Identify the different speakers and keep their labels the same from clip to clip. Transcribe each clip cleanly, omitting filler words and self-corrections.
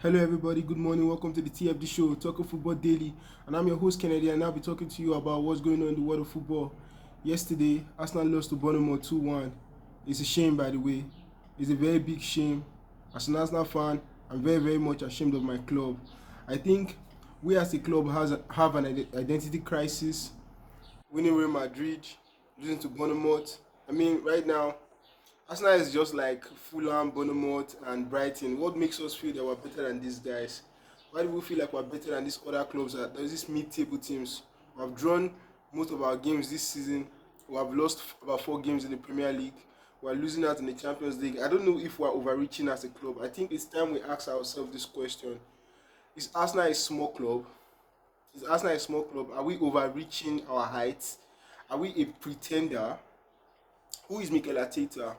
Speaker 1: Hello, everybody. Good morning. Welcome to the TFD show, Talking Football Daily. And I'm your host, Kennedy, and I'll be talking to you about what's going on in the world of football. Yesterday, Arsenal lost to Bournemouth 2-1. It's a shame, by the way. It's a very big shame. As an Arsenal fan, I'm very, very much ashamed of my club. I think we as a club have an identity crisis. Winning Real Madrid, losing to Bournemouth. I mean, right now, Arsenal is just like Fulham, Bournemouth, and Brighton. What makes us feel that we're better than these guys? Why do we feel like we're better than these other clubs? There's these mid-table teams. We have drawn most of our games this season. We have lost about 4 games in the Premier League. We're losing out in the Champions League. I don't know if we're overreaching as a club. I think it's time we ask ourselves this question: Is Arsenal a small club? Is Arsenal a small club? Are we overreaching our heights? Are we a pretender? Who is Mikel Arteta?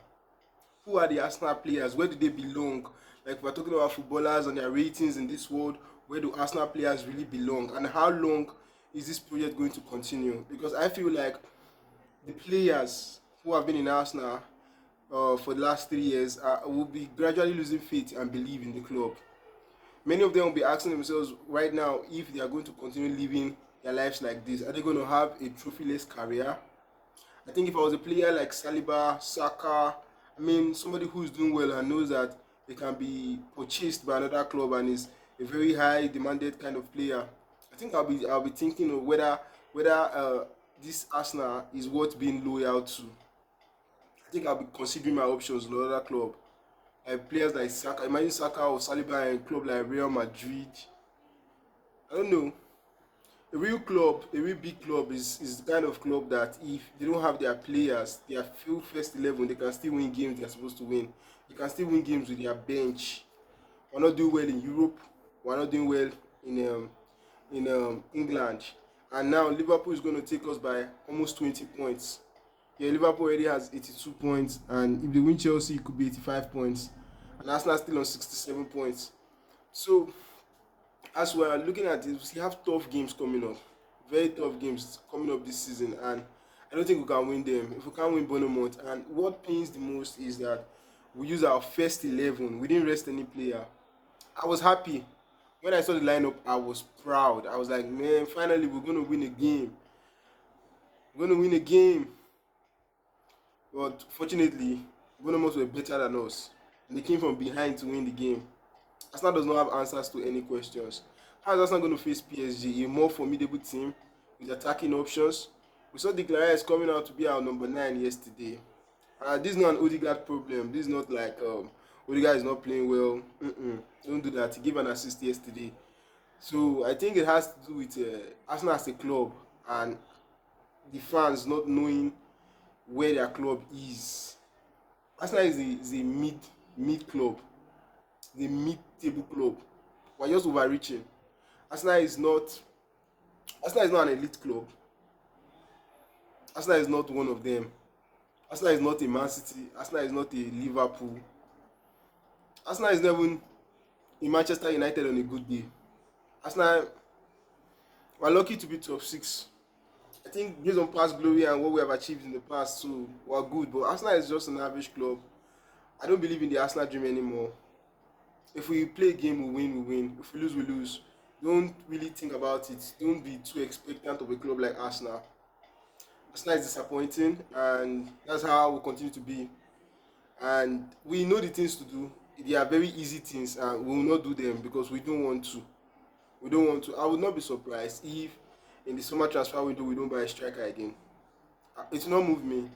Speaker 1: Who are the Arsenal players? Where do they belong? Like, we're talking about footballers and their ratings in this world. Where do Arsenal players really belong? And how long is this project going to continue? Because I feel like the players who have been in Arsenal for the last 3 years will be gradually losing faith and believe in the club. Many of them will be asking themselves right now if they are going to continue living their lives like this. Are they going to have a trophyless career? I think if I was a player like Saliba, Saka, I mean somebody who is doing well and knows that they can be purchased by another club and is a very high demanded kind of player, I think I'll be thinking of whether this Arsenal is worth being loyal to. I think I'll be considering my options in another club. Players like Saka, imagine Saka or Saliba in a club like Real Madrid. I don't know. A real big club is the kind of club that if they don't have their players, their few first 11, they can still win games they're supposed to win. They can still win games with their bench. We're not doing well in Europe. We're not doing well in England. And now Liverpool is going to take us by almost 20 points. Yeah, Liverpool already has 82 points, and if they win Chelsea, it could be 85 points. And Arsenal still on 67 points. So as we're looking at this, we have tough games coming up, very tough games coming up this season, and I don't think we can win them. If we can't win Bournemouth, and what pains the most is that we use our first 11. We didn't rest any player. I was happy when I saw the lineup. I was proud. I was like, man, finally we're gonna win a game. We're gonna win a game. But fortunately, Bournemouth were better than us, and they came from behind to win the game. Arsenal does not have answers to any questions. How is Arsenal going to face PSG, a more formidable team with attacking options? We saw Declan Rice coming out to be our number 9 yesterday. This is not an Odegaard problem. This is not like Odegaard is not playing well. Don't do that. He gave an assist yesterday. So I think it has to do with Arsenal as a club and the fans not knowing where their club is. Arsenal is a mid club, the mid-table club. We're just overreaching. Arsenal is not Arsenal is not an elite club. Arsenal is not one of them. Arsenal is not a Man City. Arsenal is not a Liverpool. Arsenal is not even a Manchester United on a good day. Arsenal, we're lucky to be top 6. I think based on past glory and what we have achieved in the past, so we're good. But Arsenal is just an average club. I don't believe in the Arsenal dream anymore. If we play a game, we win, we win. If we lose, we lose. Don't really think about it. Don't be too expectant of a club like Arsenal. Arsenal is disappointing, and that's how we'll continue to be. And we know the things to do. They are very easy things, and we will not do them because we don't want to. We don't want to. I would not be surprised if in the summer transfer window we don't buy a striker again. It will not move me.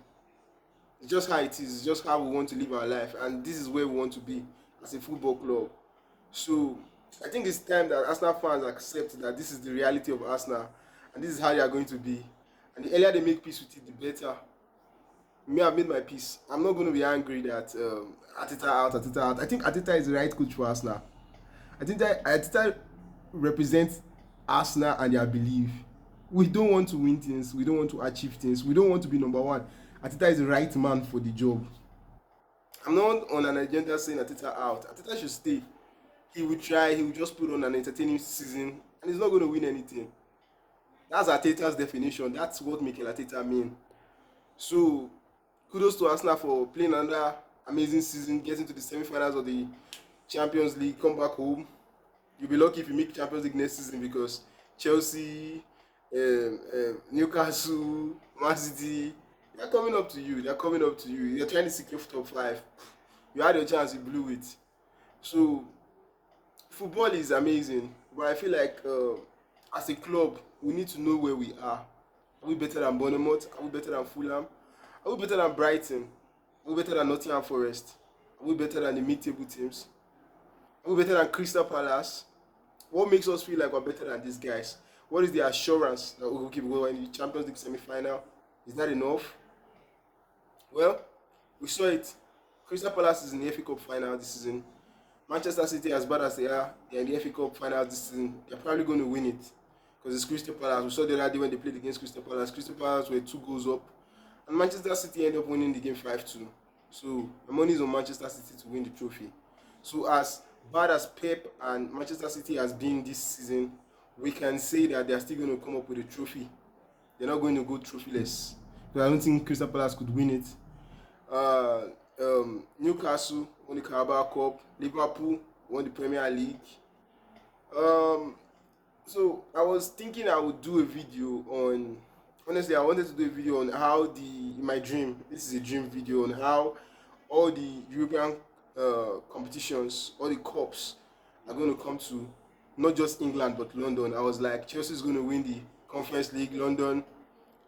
Speaker 1: It's just how it is. It's just how we want to live our life, and this is where we want to be as a football club. So I think it's time that Arsenal fans accept that this is the reality of Arsenal, and this is how they are going to be. And the earlier they make peace with it, the better. Me, I've made my peace. I'm not going to be angry that Arteta out, Arteta out. I think Arteta is the right coach for Arsenal. I think that Arteta represents Arsenal and their belief. We don't want to win things. We don't want to achieve things. We don't want to be number one. Arteta is the right man for the job. I'm not on an agenda saying Arteta out. Arteta should stay. He will try. He will just put on an entertaining season, and he's not going to win anything. That's Arteta's definition. That's what Mikel Arteta mean. So kudos to Arsenal for playing another amazing season, getting to the semi-finals of the Champions League, come back home. You'll be lucky if you make Champions League next season because Chelsea, Newcastle, Man City, they're coming up to you. They're coming up to you. You're trying to secure top five. You had your chance, you blew it. So football is amazing, but I feel like as a club, we need to know where we are. Are we better than Bournemouth? Are we better than Fulham? Are we better than Brighton? Are we better than Nottingham Forest? Are we better than the mid-table teams? Are we better than Crystal Palace? What makes us feel like we're better than these guys? What is the assurance that we will keep going in the Champions League semi-final? Is that enough? Well, we saw it. Crystal Palace is in the FA Cup final this season. Manchester City, as bad as they are, they're in the FA Cup final this season. They're probably going to win it because it's Crystal Palace. We saw the other day when they played against Crystal Palace. Crystal Palace were 2 goals up, and Manchester City ended up winning the game 5-2. So the money is on Manchester City to win the trophy. So as bad as Pep and Manchester City has been this season, we can say that they're still going to come up with a trophy. They're not going to go trophyless. So I don't think Crystal Palace could win it. Newcastle won the Carabao Cup. Liverpool won the Premier League. So I was thinking I would do a video on. Honestly, I wanted to do a video on how in my dream. This is a dream video on how all the European competitions, all the cups are going to come to not just England but London. I was like, Chelsea is going to win the Conference League, London.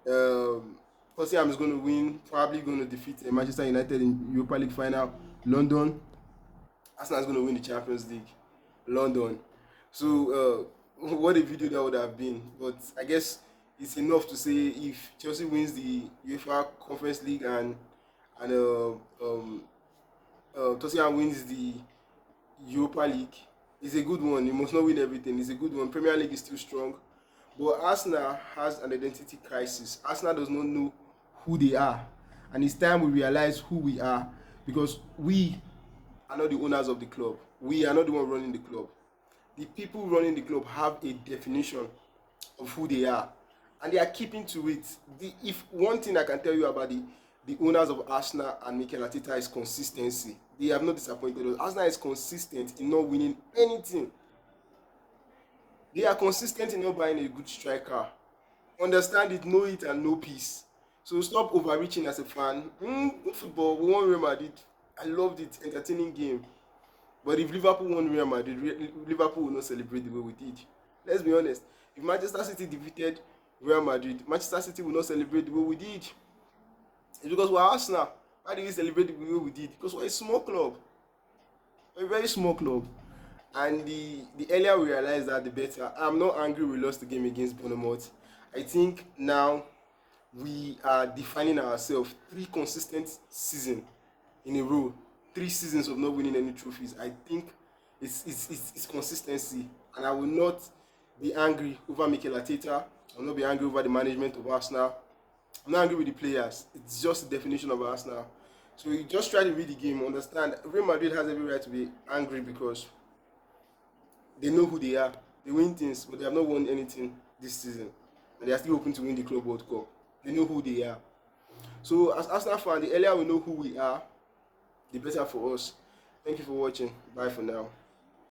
Speaker 1: Tottenham is going to win, probably going to defeat Manchester United in Europa League final, London. Arsenal is going to win the Champions League, London. So what a video that would have been. But I guess it's enough to say if Chelsea wins the UEFA Conference League and Tottenham wins the Europa League, it's a good one. You must not win everything. It's a good one. Premier League is still strong. But Arsenal has an identity crisis. Arsenal does not know who they are. And it's time we realize who we are, because we are not the owners of the club. We are not the one running the club. The people running the club have a definition of who they are, and they are keeping to it. If one thing I can tell you about the owners of Arsenal and Mikel Arteta is consistency. They have not disappointed us. Arsenal is consistent in not winning anything. They are consistent in not buying a good striker. Understand it, know it, and know peace. So stop overreaching as a fan. Football, we won Real Madrid. I loved it, entertaining game. But if Liverpool won Real Madrid, Liverpool will not celebrate the way we did. Let's be honest. If Manchester City defeated Real Madrid, Manchester City will not celebrate the way we did. It's because we're Arsenal. Why do we celebrate the way we did? Because we're a small club. We're a very small club. And the earlier we realize that, the better. I'm not angry we lost the game against Bournemouth. I think now we are defining ourselves. 3 consistent seasons in a row. 3 seasons of not winning any trophies. I think it's consistency. And I will not be angry over Mikel Arteta. I will not be angry over the management of Arsenal. I'm not angry with the players. It's just the definition of Arsenal. So you just try to read the game, understand. Real Madrid has every right to be angry because they know who they are. They win things, but they have not won anything this season. And they are still hoping to win the Club World Cup. They know who they are. So as Arsenal fans, the earlier we know who we are, the better for us. Thank you for watching. Bye for now.